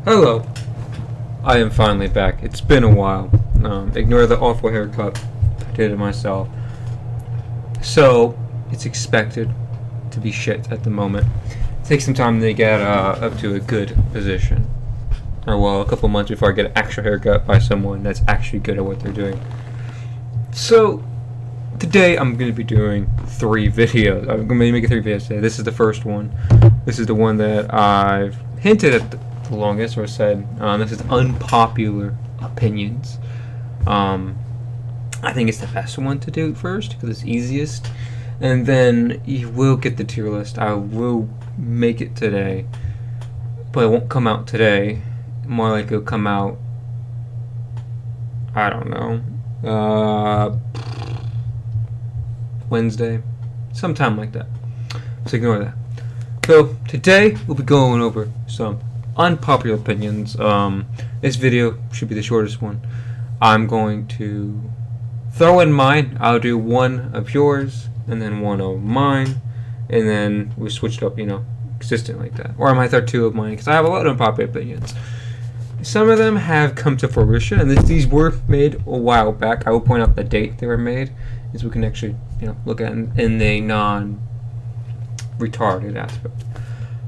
Hello, I am finally back. It's been a while. Ignore the awful haircut. I did it myself. So, it's expected to be shit at the moment. It takes some time to get up to a good position. Or, well, a couple months before I get an actual haircut by someone that's actually good at what they're doing. So, today I'm going to be doing 3 videos. I'm going to be making 3 videos today. This is the first one. This is the one that I've hinted at the longest, or said, this is Unpopular Opinions. I think it's the best one to do first, because it's easiest. And then you will get the tier list. I will make it today. But it won't come out today. More like it'll come out, I don't know, Wednesday, sometime like that. So ignore that. So today we'll be going over some unpopular opinions. This video should be the shortest one. I'm going to throw in mine. I'll do one of yours and then one of mine, and then we switch it up, consistent like that. Or I might throw 2 of mine because I have a lot of unpopular opinions. Some of them have come to fruition, and these were made a while back. I will point out the date they were made, so we can actually, look at it in a non-retarded aspect.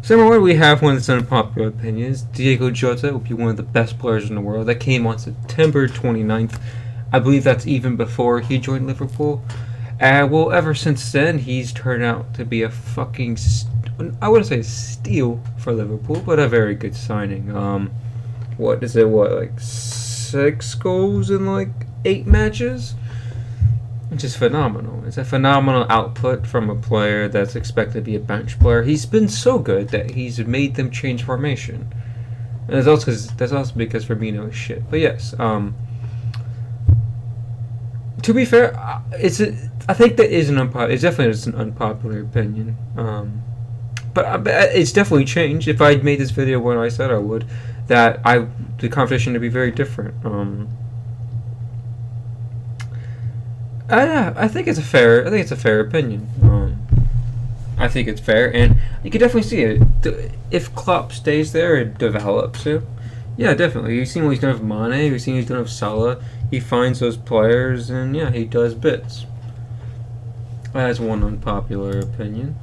So number 1, we have one that's unpopular opinions. Diego Jota will be one of the best players in the world. That came on September 29th. I believe that's even before he joined Liverpool. Well, ever since then, he's turned out to be a fucking, I wouldn't say steal for Liverpool, but a very good signing. What is it, like 6 goals in like 8 matches? Which is phenomenal. It's a phenomenal output from a player that's expected to be a bench player. He's been so good that he's made them change formation. And that's also because Firmino is shit. But yes, to be fair, I think that is an unpopular. It's definitely just an unpopular opinion. But it's definitely changed. If I'd made this video when I said I would, the conversation would be very different. I think it's a fair opinion. I think it's fair, and you can definitely see it. If Klopp stays there, it develops it. Yeah, definitely. You've seen what he's done with Mane. You've seen what he's done with Salah. He finds those players, and yeah, he does bits. That's one unpopular opinion.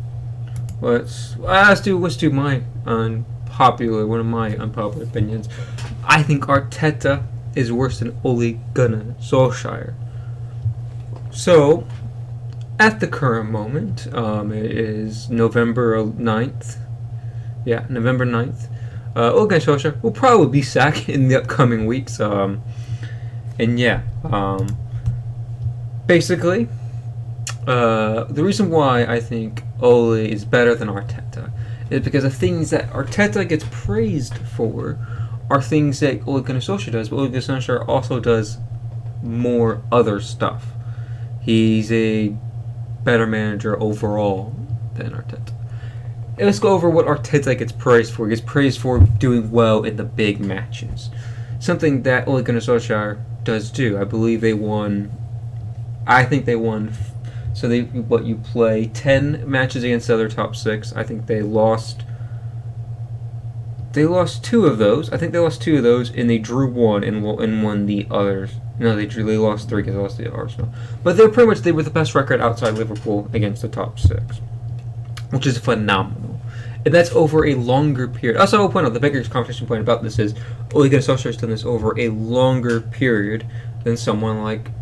Let's do my one of my unpopular opinions. I think Arteta is worse than Ole Gunnar Solskjaer. So, at the current moment, it is November 9th. Yeah, November 9th. Ole Gunnar Solskjaer will probably be sacked in the upcoming weeks. Basically, the reason why I think Ole is better than Arteta is because the things that Arteta gets praised for are things that Ole Gunnar Solskjaer does, but Ole Gunnar Solskjaer also does more other stuff. He's a better manager overall than Arteta. And let's go over what Arteta gets praised for. He gets praised for doing well in the big matches. Something that Ole Gunnar Solskjaer does do. I believe they won. So you play 10 matches against the other top 6. I think they lost 2 of those. I think they lost 2 of those, and they drew 1 and won the others. No, they lost 3 because they lost to Arsenal. But they were the best record outside Liverpool against the top 6, which is phenomenal. And that's over a longer period. Also, I'll point out the bigger conversation point about this is Ole Gunnar Solskjaer has done this over a longer period than someone like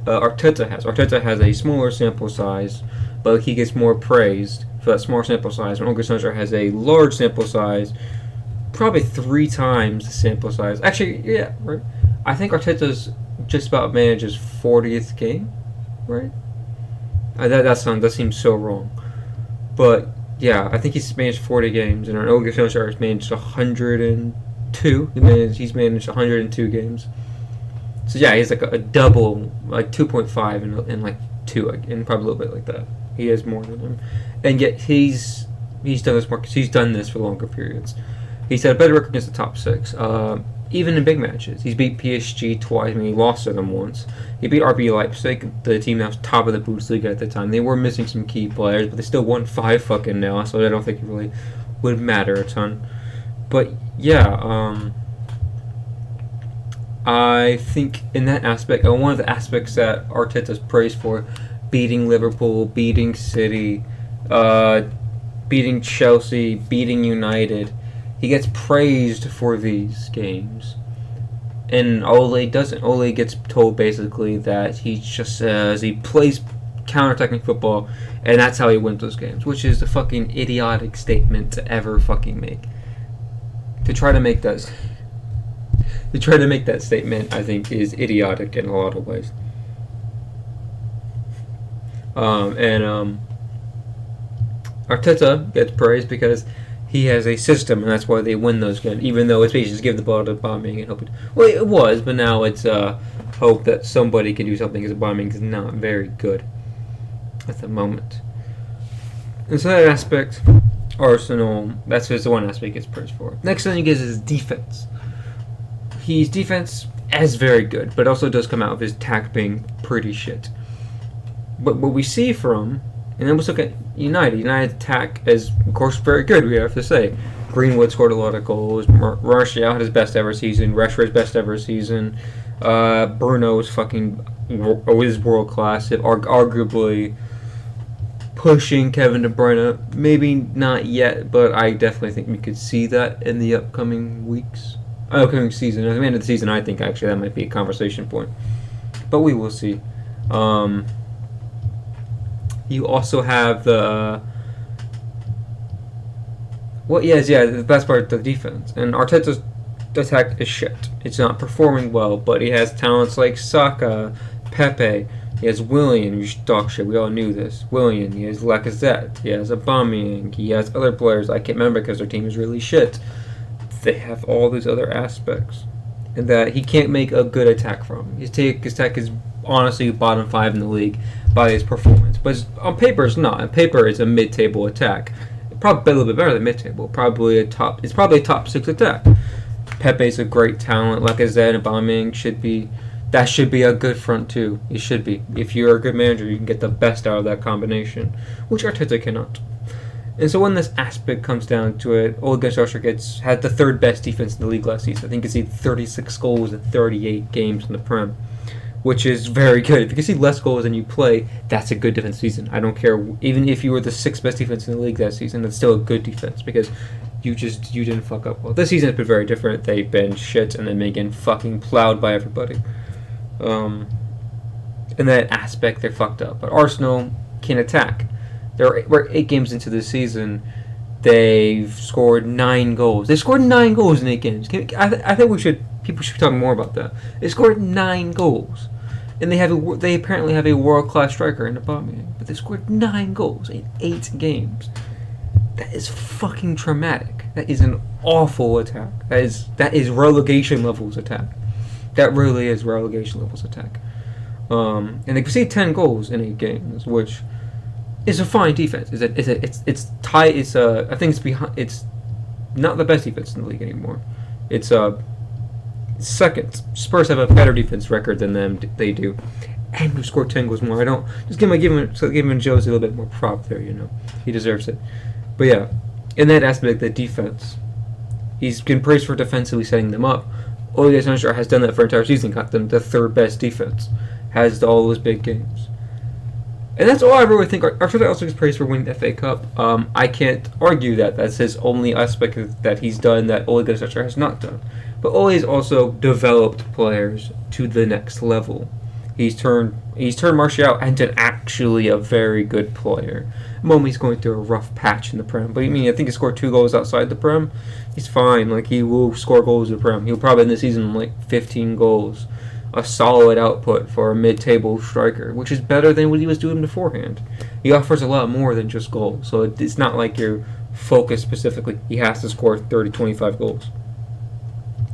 Arteta has. Arteta has a smaller sample size, but he gets more praised for that small sample size. When Ole Gunnar Solskjaer has a large sample size, probably 3 times the sample size. Actually, yeah, right. I think Arteta's just about managed his 40th game, right? That seems so wrong, but yeah, I think he's managed 40 games, and Ole Gunnar Solskjaer has managed 102. He's managed 102 games. So yeah, he's like a double, like 2.5 and like 2, and probably a little bit like that. He has more than him, and yet he's done this more because he's done this for longer periods. He's had a better record against the top 6. Even in big matches, he's beat PSG twice. I mean, he lost to them once. He beat RB Leipzig, the team that was top of the Bundesliga at the time. They were missing some key players, but they still won 5 fucking 0, so I don't think it really would matter a ton. But yeah, I think in that aspect, one of the aspects that Arteta's praised for, beating Liverpool, beating City, beating Chelsea, beating United, he gets praised for these games. And Ole doesn't. Ole gets told basically that he just says he plays counter-attacking football, and that's how he wins those games, which is a fucking idiotic statement to ever fucking make. To try to make that statement, I think, is idiotic in a lot of ways. Arteta gets praised because he has a system, and that's why they win those games. Even though it's basically just give the ball to Aubameyang and hope it. Well, it was, but now it's hope that somebody can do something because Aubameyang is not very good at the moment. And so that aspect, Arsenal, that's just the one aspect he gets praised for. Next thing he gets is defense. His defense is very good, but also does come out of his attack being pretty shit. But what we see from, and then let's look at United. United's attack is, of course, very good, we have to say. Greenwood scored a lot of goals. Martial had his best ever season. Rashford's best ever season. Bruno is world class. Arguably pushing Kevin De Bruyne. Maybe not yet, but I definitely think we could see that in the upcoming weeks. Upcoming season. At the end of the season, I think actually that might be a conversation point. But we will see. You also have the the best part of the defense. And Arteta's attack is shit. It's not performing well, but he has talents like Saka, Pepe. He has Willian, who's dog shit. We all knew this. Willian. He has Lacazette. He has Aubameyang. He has other players I can't remember because their team is really shit. They have all these other aspects, and that he can't make a good attack from. His attack is honestly bottom 5 in the league by his performance, but on paper it's not. On paper it's a mid-table attack, probably a little bit better than mid-table. It's probably a top 6 attack. Pepe's a great talent. Lacazette and Aubameyang should be a good front two. It should be. If you're a good manager, you can get the best out of that combination, which Arteta cannot. And so when this aspect comes down to it, Ole Gunnar Solskjaer had the third best defense in the league last season. I think he conceded 36 goals in 38 games in the Prem, which is very good. If you can see less goals than you play, that's a good defense season. I don't care. Even if you were the 6th best defense in the league that season, it's still a good defense because you didn't fuck up well. This season has been very different. They've been shit and then been getting fucking plowed by everybody. In that aspect, they're fucked up. But Arsenal can attack. We're 8 games into the season. They've scored 9 goals. They scored 9 goals in 8 games. I think people should be talking more about that. They scored 9 goals, and they apparently have a world-class striker in Aubameyang. But they scored 9 goals in 8 games. That is fucking traumatic. That is an awful attack. That is relegation levels attack. That really is relegation levels attack. And they conceded 10 goals in 8 games, which is a fine defense. It's tight. I think it's behind. It's not the best defense in the league anymore. It's second. Spurs have a better defense record than them. They do, and we've scored 10 goals more. I don't just give him Josie a little bit more prop there. He deserves it. But yeah, in that aspect, the defense, he's been praised for defensively setting them up. Ole Gunnar Solskjaer has done that for an entire season. Got them the third best defense. Has all those big games. And that's all I really think. Arteta also gets praised for winning the FA Cup. I can't argue that. That's his only aspect that he's done that Ole Gunnar Solskjaer has not done. But Ole has also developed players to the next level. He's turned Martial into actually a very good player. At the moment he's going through a rough patch in the Prem. But I think he scored 2 goals outside the Prem. He's fine. He will score goals in the Prem. He'll probably end the season 15 goals. A solid output for a mid-table striker, which is better than what he was doing beforehand. He offers a lot more than just goals, so it's not like you're focused specifically. He has to score 30, 25 goals.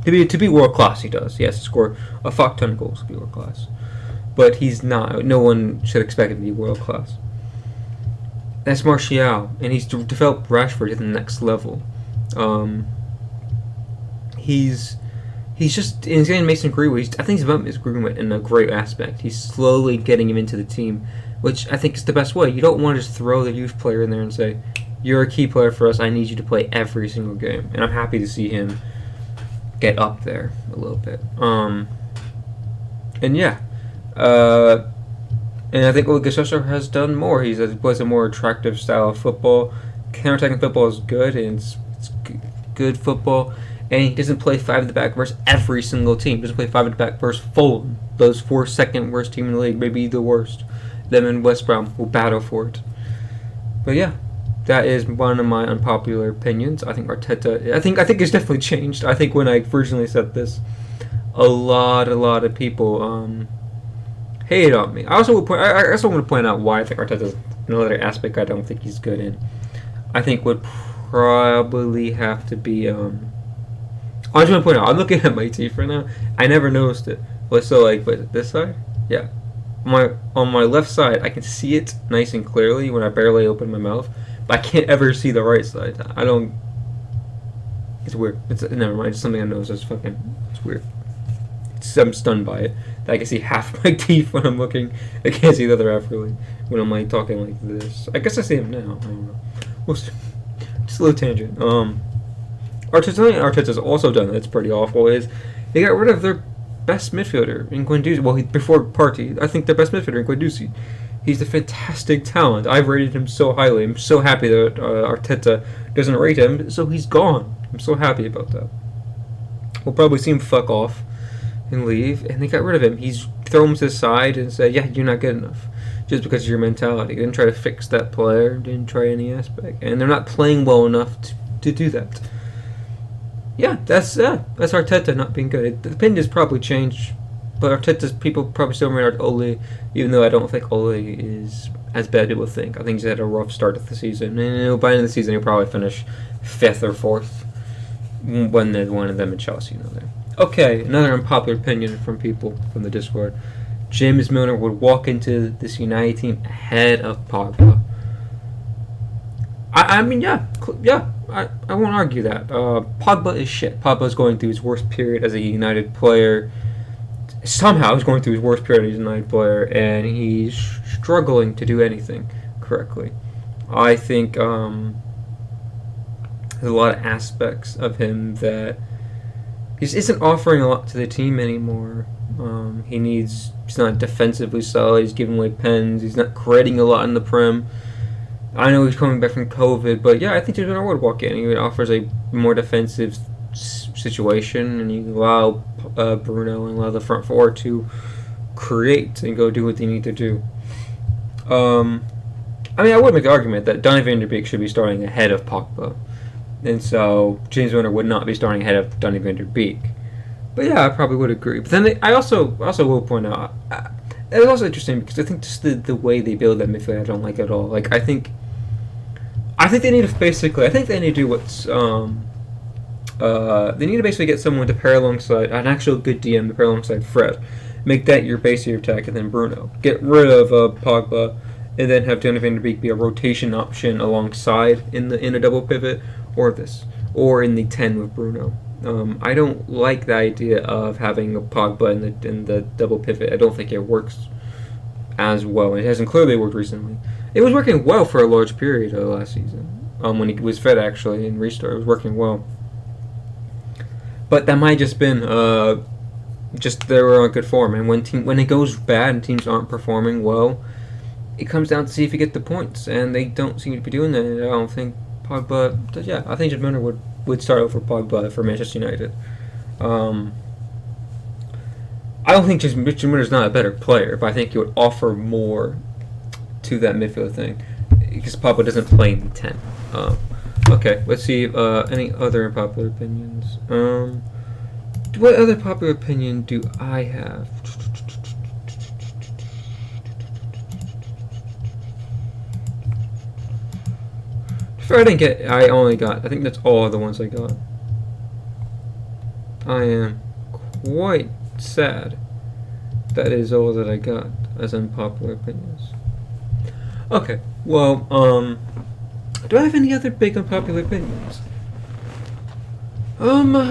To be world-class, he does. He has to score a fuck ton of goals to be world-class. But he's not. No one should expect him to be world-class. That's Martial, and he's developed Rashford to the next level. He's getting Mason Greenwood. I think he's about Mason Greenwood in a great aspect. He's slowly getting him into the team, which I think is the best way. You don't want to just throw the youth player in there and say, you're a key player for us. I need you to play every single game, and I'm happy to see him get up there a little bit. And yeah, and I think Gasosha has done more. He plays a more attractive style of football. Counter-attacking football is good, and it's good football. And he doesn't play 5 at the back versus every single team. He doesn't play 5 at the back versus Fulham, those 4 second worst team in the league, maybe the worst. Them and West Brom will battle for it. But yeah, that is one of my unpopular opinions. I think Arteta. I think it's definitely changed. I think when I originally said this, a lot of people hated on me. I also want to point out why I think Arteta's another aspect I don't think he's good in. I think would probably have to be. I just want to point out, I'm looking at my teeth right now. I never noticed it. So this side? Yeah. On my left side, I can see it nice and clearly when I barely open my mouth, but I can't ever see the right side. I don't. It's weird. Never mind. It's something I noticed. It's weird. I'm stunned by it. I can see half my teeth when I'm looking. I can't see the other half really when I'm talking like this. I guess I see them now. I don't know. Just a little tangent. Arteta's also done that's pretty awful is they got rid of their best midfielder in Guendouzi. Well, before Partey, I think their best midfielder in Guendouzi. He's a fantastic talent. I've rated him so highly. I'm so happy that Arteta doesn't rate him, so he's gone. I'm so happy about that. We'll probably see him fuck off and leave, and they got rid of him. He's throw him to the side and say, yeah, you're not good enough. Just because of your mentality. They didn't try to fix that player, didn't try any aspect. And they're not playing well enough to do that. Yeah, that's Arteta not being good. The opinion has probably changed, but Arteta's people probably still remember Ole, even though I don't think Ole is as bad as people think. I think he's had a rough start of the season, and by the end of the season he'll probably finish 5th or 4th when there's one of them in Chelsea. There. Okay, another unpopular opinion from people from the Discord. James Milner would walk into this United team ahead of Pogba. I mean, yeah. I won't argue that. Pogba is shit. Pogba's going through his worst period as a United player. Somehow he's going through his worst period as a United player, and he's struggling to do anything correctly. I think there's a lot of aspects of him that he just isn't offering a lot to the team anymore. He's not defensively solid. He's giving away pens. He's not creating a lot in the Prem. I know he's coming back from COVID, but yeah, I think James Milner would walk in. He offers a more defensive situation, and you allow Bruno and allow the front four to create and go do what they need to do. I mean, I would make the argument that Donny van der Beek should be starting ahead of Pogba, and so James Milner would not be starting ahead of Donny van der Beek. But yeah, I probably would agree. But then I also will point out, it's also interesting because I think just the way they build that midfield I don't like at all. Like I think they need to do what's they need to basically get someone to pair alongside an actual good DM to pair alongside Fred, make that your base of your attack, and then Bruno. Get rid of Pogba, and then have Donny van der Beek be a rotation option alongside in a double pivot or in the 10 with Bruno. I don't like the idea of having a Pogba in the double pivot. I don't think it works as well. It hasn't clearly worked recently. It was working well for a large period of last season. When he was fit actually in restart, it was working well. But that might just been just they were on good form. And when it goes bad and teams aren't performing well, it comes down to see if you get the points, and they don't seem to be doing that. And I don't think Pogba. Yeah, I think James Milner would start over Pogba for Manchester United. I don't think James Milner's not a better player, but I think he would offer more to that midfield thing because Pogba doesn't play in the 10. Okay, let's see any other unpopular opinions. What other popular opinion do I have? I think that's all the ones I got. I am quite sad. That is all that I got as unpopular opinions. Okay, well, do I have any other big unpopular opinions? Yeah,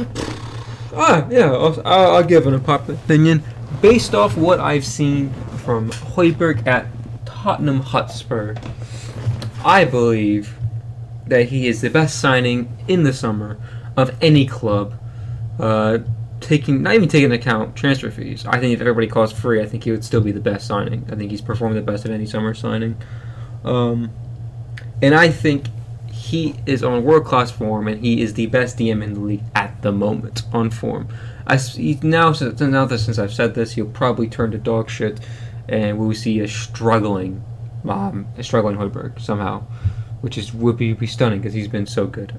I'll give an unpopular opinion based off what I've seen from Højbjerg at Tottenham Hotspur. I believe that he is the best signing in the summer of any club. Not even taking into account transfer fees. I think if everybody costs free, I think he would still be the best signing. I think he's performed the best of any summer signing. And I think he is on world-class form, and he is the best DM in the league at the moment on form. Since I've said this, he'll probably turn to dog shit, and we'll see a struggling Hoiberg somehow, which would be stunning because he's been so good.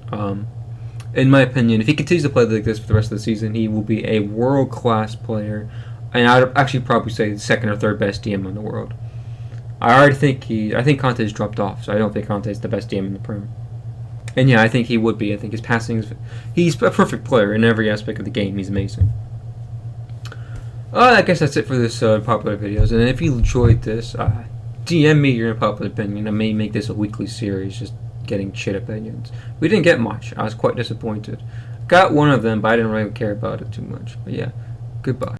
In my opinion, if he continues to play like this for the rest of the season, he will be a world-class player, and I'd actually probably say the second or third best DM in the world. I think Conte's dropped off, so I don't think Conte's the best DM in the Prem. And yeah, I think he would be. I think his passing he's a perfect player in every aspect of the game. He's amazing. I guess that's it for this Unpopular videos. And if you enjoyed this, DM me your unpopular opinion. I may make this a weekly series, just getting shit opinions. We didn't get much. I was quite disappointed. Got one of them, but I didn't really care about it too much. But yeah, goodbye.